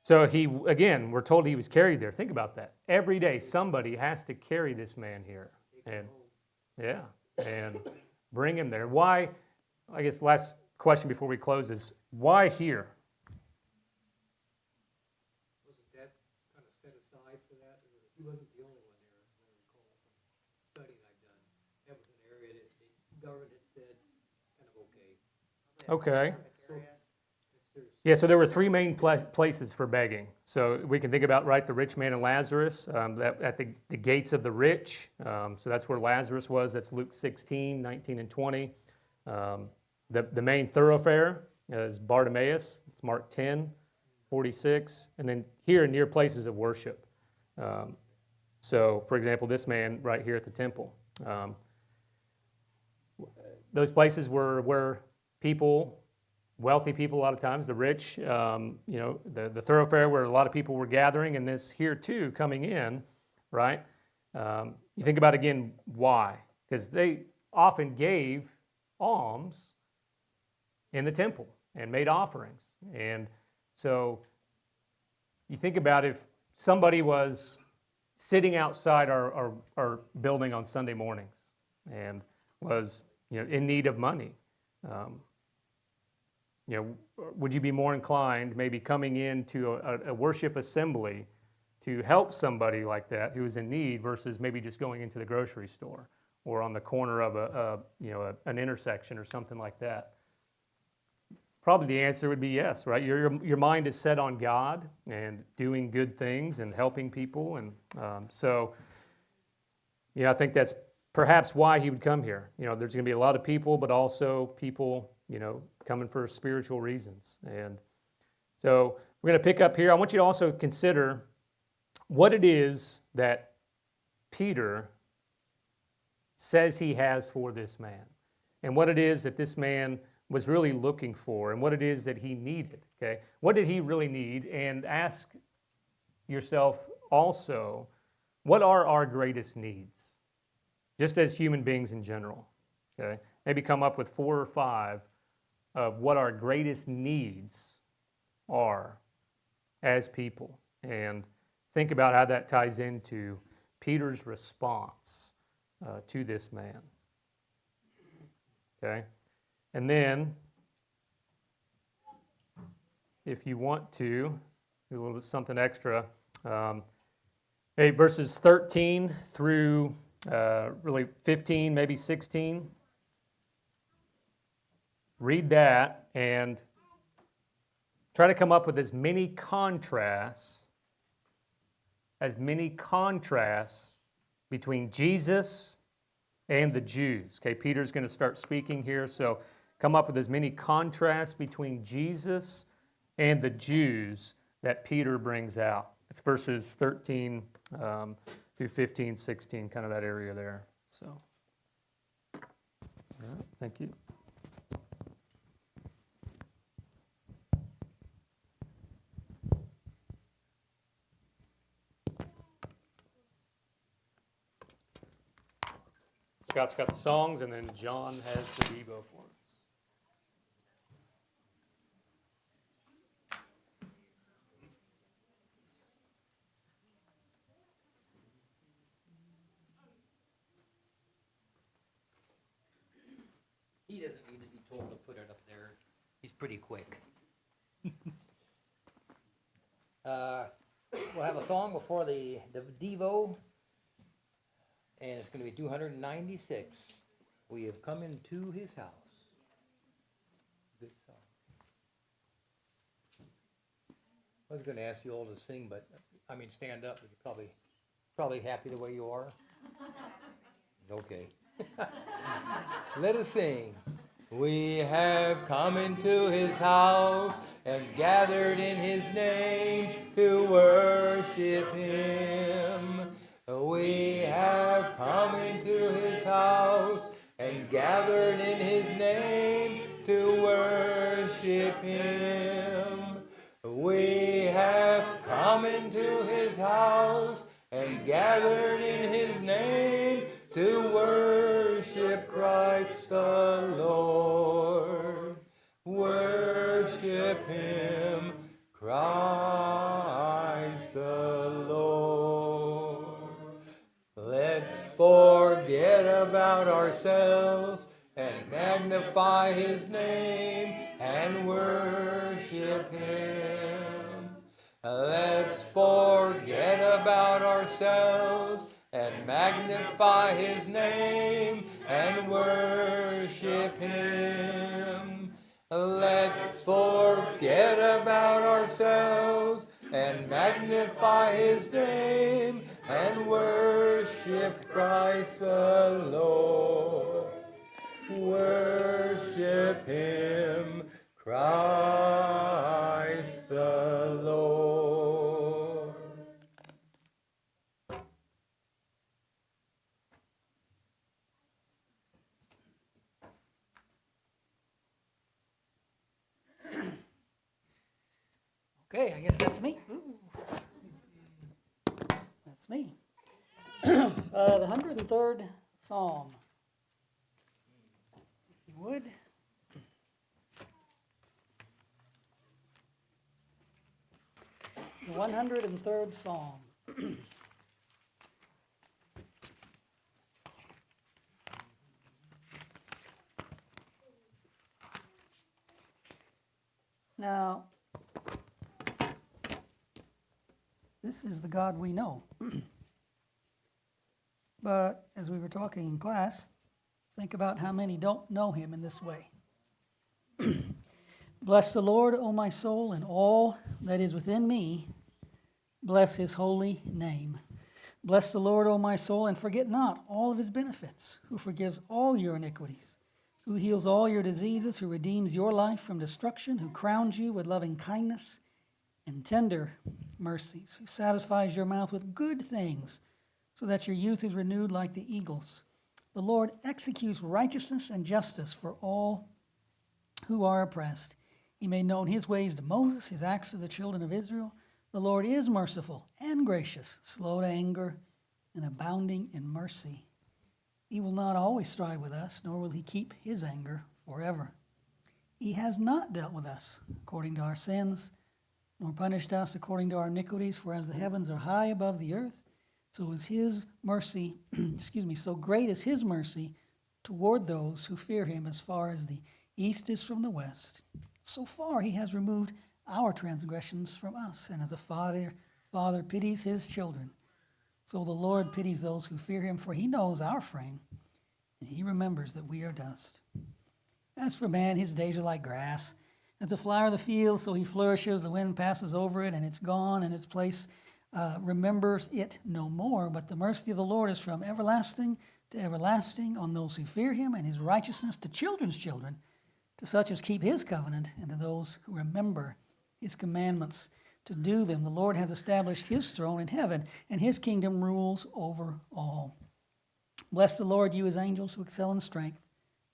so we're told he was carried there. Think about that. Every day somebody has to carry this man here, and and bring him there. Why? I guess last question before we close is, why here? Wasn't that kind of set aside for that? He wasn't the only one there, as I recall from studying I've done. That was an area that the government had said kind of okay. Okay. Yeah, so there were three main places for begging. So we can think about, right, the rich man and Lazarus, at the gates of the rich. So that's where Lazarus was. That's Luke 16, 19, and 20. The main thoroughfare is Bartimaeus. It's Mark 10, 46. And then here, near places of worship. So, for example, this man right here at the temple. Those places were where people, wealthy people a lot of times, the rich, the thoroughfare where a lot of people were gathering, and this here too coming in, right? You think about again, why? Because they often gave alms in the temple and made offerings. And so you think about if somebody was sitting outside our building on Sunday mornings and was in need of money, would you be more inclined maybe coming into a worship assembly to help somebody like that who is in need versus maybe just going into the grocery store or on the corner of an intersection or something like that? Probably the answer would be yes, right? Your mind is set on God and doing good things and helping people, and so I think that's perhaps why he would come here. There's going to be a lot of people, but also people coming for spiritual reasons. And so we're going to pick up here. I want you to also consider what it is that Peter says he has for this man, and what it is that this man was really looking for, and what it is that he needed, okay? What did he really need? And ask yourself also, what are our greatest needs? Just as human beings in general, okay? Maybe come up with 4 or 5 of what our greatest needs are as people, and think about how that ties into Peter's response to this man, okay? And then, if you want to, do a little bit something extra, maybe verses 13 through really 15, maybe 16. Read that and try to come up with as many contrasts between Jesus and the Jews. Okay, Peter's going to start speaking here, so come up with as many contrasts between Jesus and the Jews that Peter brings out. It's verses 13 through 15, 16, kind of that area there. So, all right, thank you. Scott's got the songs, and then John has the Devo for us. He doesn't need to be told to put it up there. He's pretty quick. We'll have a song before the Devo, and it's going to be 296. We have come into his house. Good song. I was going to ask you all to sing, but stand up. But you're probably happy the way you are. Okay. Let us sing. We have come into his house and gathered in his name to worship him. gathered in his name to worship Christ the Lord. Worship him, Christ the Lord. Let's forget about ourselves and magnify his name and worship him. Let's forget about ourselves and magnify his name and worship him. Let's forget about ourselves and magnify his name and worship Christ the Lord. Worship him, Christ the Lord. Okay, I guess that's me. Ooh. That's me. The 103rd Psalm. If you would. The 103rd Psalm. Now, this is the God we know. But as we were talking in class, think about how many don't know him in this way. Bless the Lord, O my soul, and all that is within me. Bless his holy name. Bless the Lord, O my soul, and forget not all of his benefits, who forgives all your iniquities, who heals all your diseases, who redeems your life from destruction, who crowns you with loving kindness and tender mercies, who satisfies your mouth with good things, so that your youth is renewed like the eagles. The Lord executes righteousness and justice for all who are oppressed. He made known his ways to Moses, his acts to the children of Israel. The Lord is merciful and gracious, slow to anger, and abounding in mercy. He will not always strive with us, nor will he keep his anger forever. He has not dealt with us according to our sins, nor punished us according to our iniquities. For as the heavens are high above the earth, so is his mercy, so great is his mercy toward those who fear him. As far as the east is from the west, so far he has removed our transgressions from us. And as a father pities his children, so the Lord pities those who fear him, for he knows our frame, and he remembers that we are dust. As for man, his days are like grass, as a flower of the field, so he flourishes. The wind passes over it, and it's gone, and its place remembers it no more. But the mercy of the Lord is from everlasting to everlasting on those who fear him, and his righteousness to children's children, to such as keep his covenant, and to those who remember his commandments to do them. The Lord has established his throne in heaven, and his kingdom rules over all. Bless the Lord, you his angels who excel in strength,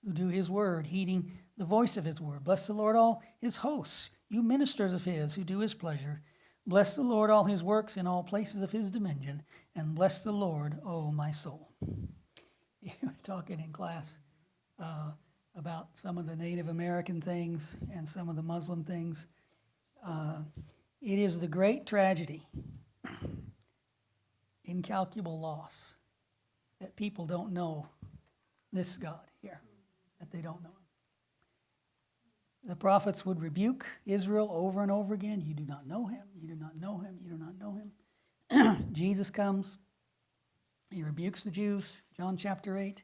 who do his word, heeding the voice of his word. Bless the Lord, all his hosts, you ministers of his who do his pleasure. Bless the Lord, all his works in all places of his dominion, and bless the Lord, O my soul. You were talking in class about some of the Native American things and some of the Muslim things. It is the great tragedy, incalculable loss, that people don't know this God here, that they don't know him. The prophets would rebuke Israel over and over again. You do not know him, you do not know him, you do not know him. Jesus comes, he rebukes the Jews, John chapter 8.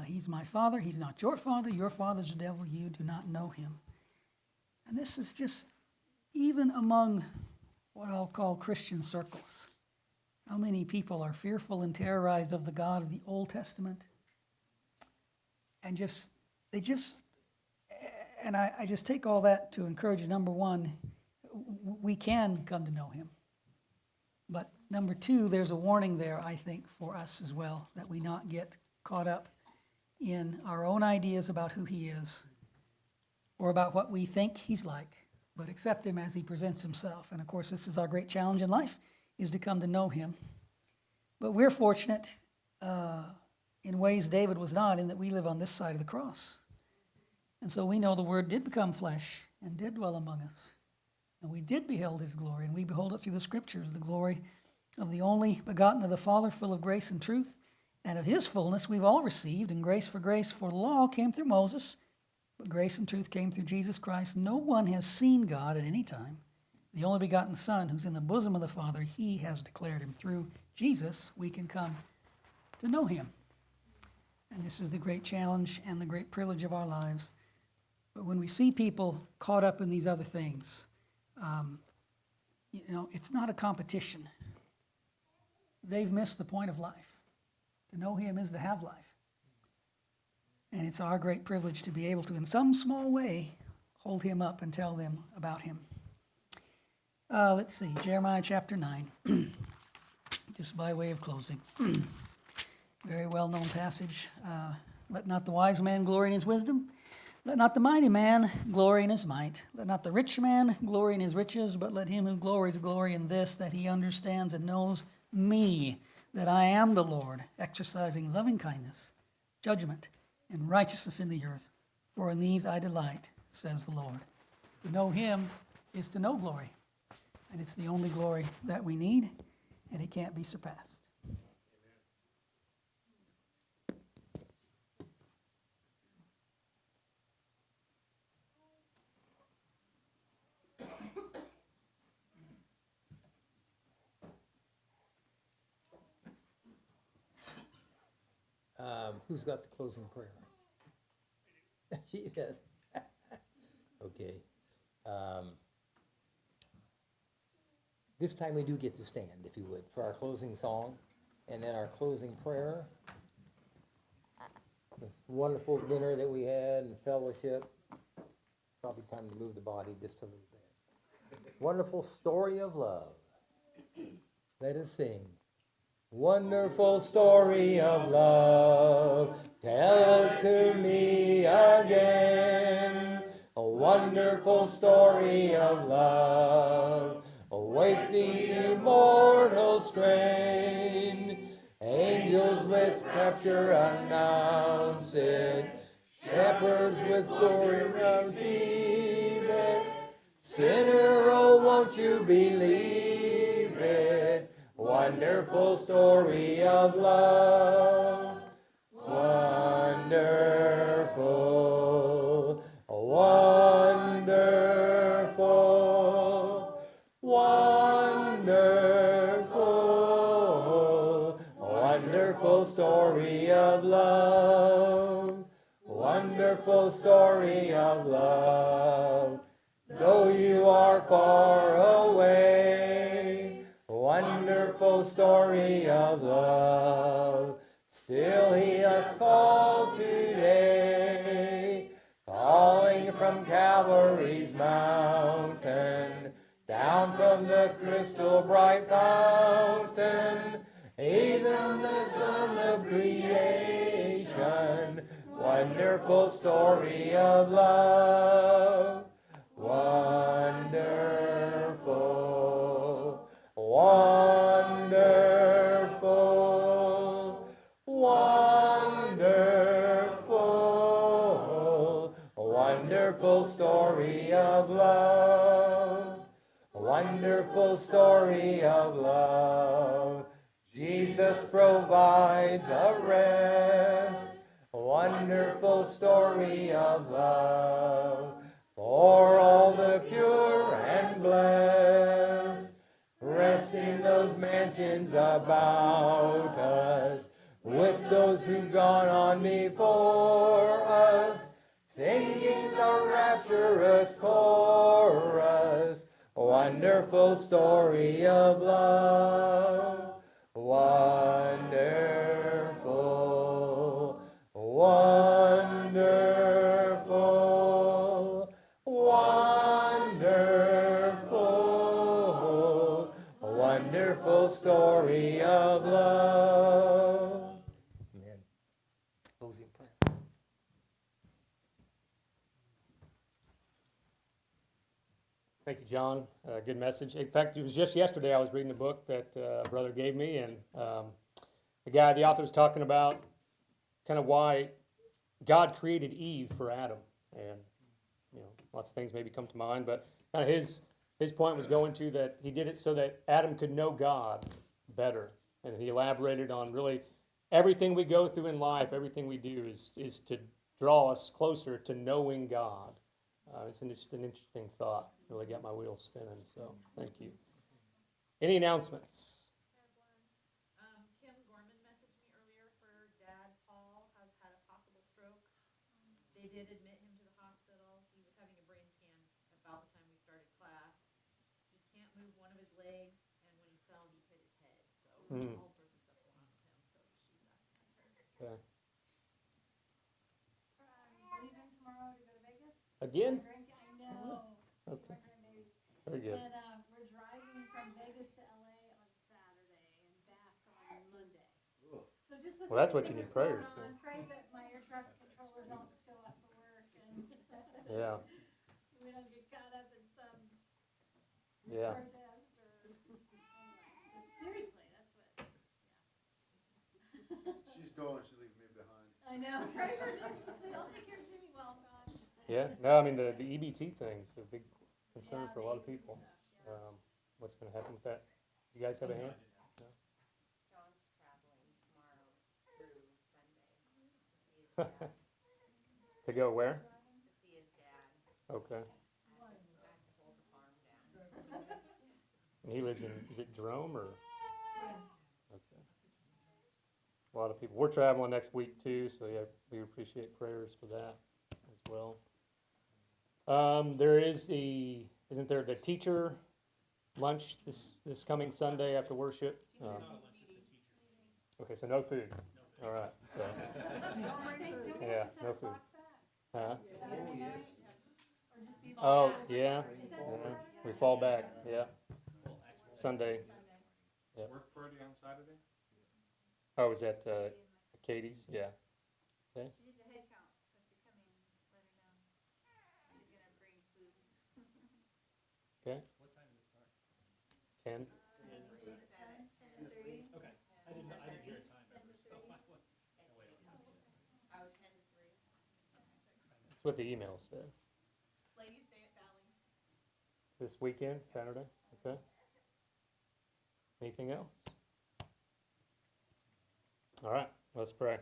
He's my father, he's not your father's the devil, you do not know him. And this is just, even among what I'll call Christian circles, how many people are fearful and terrorized of the God of the Old Testament? And I just take all that to encourage, number one, we can come to know him. But number two, there's a warning there, I think, for us as well, that we not get caught up in our own ideas about who he is or about what we think he's like, but accept him as he presents himself. And of course, this is our great challenge in life, is to come to know him. But we're fortunate in ways David was not, in that we live on this side of the cross. And so we know the Word did become flesh and did dwell among us. And we did behold his glory, and we behold it through the Scriptures, the glory of the only begotten of the Father, full of grace and truth. And of his fullness we've all received, and grace, for the law came through Moses, but grace and truth came through Jesus Christ. No one has seen God at any time. The only begotten Son, who's in the bosom of the Father, he has declared him. Through Jesus, we can come to know him. And this is the great challenge and the great privilege of our lives. But when we see people caught up in these other things, it's not a competition. They've missed the point of life. To know him is to have life. And it's our great privilege to be able to, in some small way, hold him up and tell them about him. Let's see, Jeremiah chapter 9, just by way of closing. Very well-known passage. Let not the wise man glory in his wisdom. Let not the mighty man glory in his might. Let not the rich man glory in his riches, but let him who glories glory in this, that he understands and knows me, that I am the Lord, exercising loving kindness, judgment, and righteousness in the earth. For in these I delight, says the Lord. To know him is to know glory. And it's the only glory that we need, and it can't be surpassed. Who's got the closing prayer? She does. Okay. This time we do get to stand, if you would, for our closing song, and then our closing prayer. This wonderful dinner that we had and fellowship. Probably time to move the body just a little bit. Wonderful story of love. Let us sing. Wonderful story of love, tell it to me again. A wonderful story of love, awake the immortal strain. Angels with rapture announce it, shepherds with glory receive it. Sinner, oh, won't you believe it? Wonderful story of love, wonderful, wonderful, wonderful, wonderful story of love, wonderful story of love. Though you are far away, wonderful story of love, still he hath called today, calling from Calvary's mountain, down from the crystal bright fountain, even the dawn of creation, wonderful story of love, wonderful, wonderful, wonderful, wonderful story of love, wonderful story of love. Jesus provides a rest, wonderful story of love, for all the pure and blessed. Rest in those mansions about us, with those who've gone on before us, singing the rapturous chorus, wonderful story of love, wonderful, wonderful, wonderful, wonderful story of love. Amen. Closing prayer. Thank you, John. Good message. In fact, it was just yesterday I was reading a book that a brother gave me, and the author was talking about kind of why God created Eve for Adam. And, lots of things maybe come to mind, but kind of his point was going to that he did it so that Adam could know God better. And he elaborated on really everything we go through in life, everything we do is to draw us closer to knowing God. It's just an interesting thought. Really got my wheels spinning, so thank you. Any announcements? Kim Gorman messaged me earlier. Her dad, Paul, has had a possible stroke. They did admit him to the hospital. He was having a brain scan about the time we started class. He can't move one of his legs, and when he fell, he hit his head. So all sorts of stuff going on with him. So she's asking for prayers. Okay. I'm leaving tomorrow to go to Vegas. Again? I know. Okay. See my grandbabies. Very good. And we're driving from Vegas to LA on Saturday and back on Monday. Ugh. So just with Well, that's what you everything need that's prayers going on, pray that my air traffic controllers don't show up for work and Yeah. we don't get caught up in some Yeah. protest or anyway. Just seriously, that's what. She's going, she leaves me behind. I know. Pray for Jimmy. So y'all take care of Jimmy well, God. Yeah. No, I mean the EBT thing's a big concern for a lot of Yeah, people. yeah. What's going to happen with that? You guys have a hand? John's traveling tomorrow through Sunday to see his dad, To go where? to see his dad. Okay. I have to hold the farm down. And he lives in, is it Jerome or? Okay. A lot of people. We're traveling next week too, so yeah, we appreciate prayers for that as well. There is isn't there the teacher lunch this coming Sunday after worship? Okay, so no food. All right. So, yeah, no food. Huh? Oh, yeah. We fall back. Yeah. Sunday. Yeah. Work party on Saturday? Oh, is that Katie's? Yeah. Okay. She needs a head count, so if you're coming, let her know. She's gonna bring food. Okay. What time does it start? 10. 10 to 3. Okay, I didn't hear a time. 10 to 3. Oh, 10 to 3. That's what the email said. Ladies' Day at Valley. This weekend, Saturday. Okay. Anything else? All right, let's pray.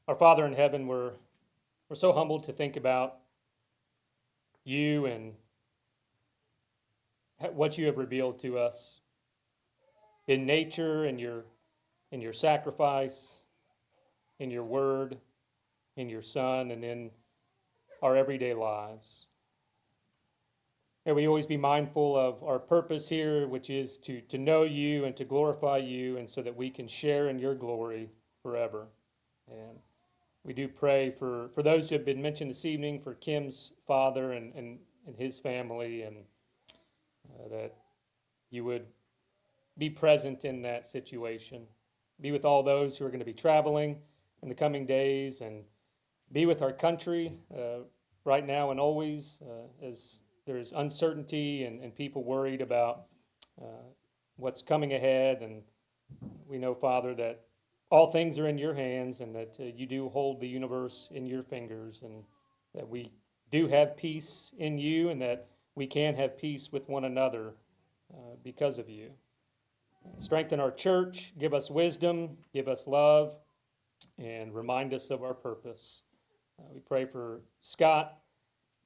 Our Father in heaven, we're so humbled to think about you and what you have revealed to us in nature, in your sacrifice, in your word, in your Son, and in our everyday lives. May we always be mindful of our purpose here, which is to know you and to glorify you, and so that we can share in your glory forever. And we do pray for those who have been mentioned this evening, for Kim's father and his family, and that you would be present in that situation. Be with all those who are going to be traveling in the coming days, and be with our country right now and always, as there's uncertainty and people worried about what's coming ahead. And we know, Father, that all things are in your hands, and that you do hold the universe in your fingers, and that we do have peace in you, and that we can have peace with one another because of you. Strengthen our church, give us wisdom, give us love, and remind us of our purpose. We pray for Scott,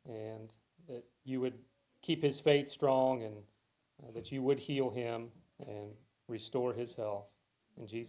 and that you would keep his faith strong, and that you would heal him and restore his health. In Jesus'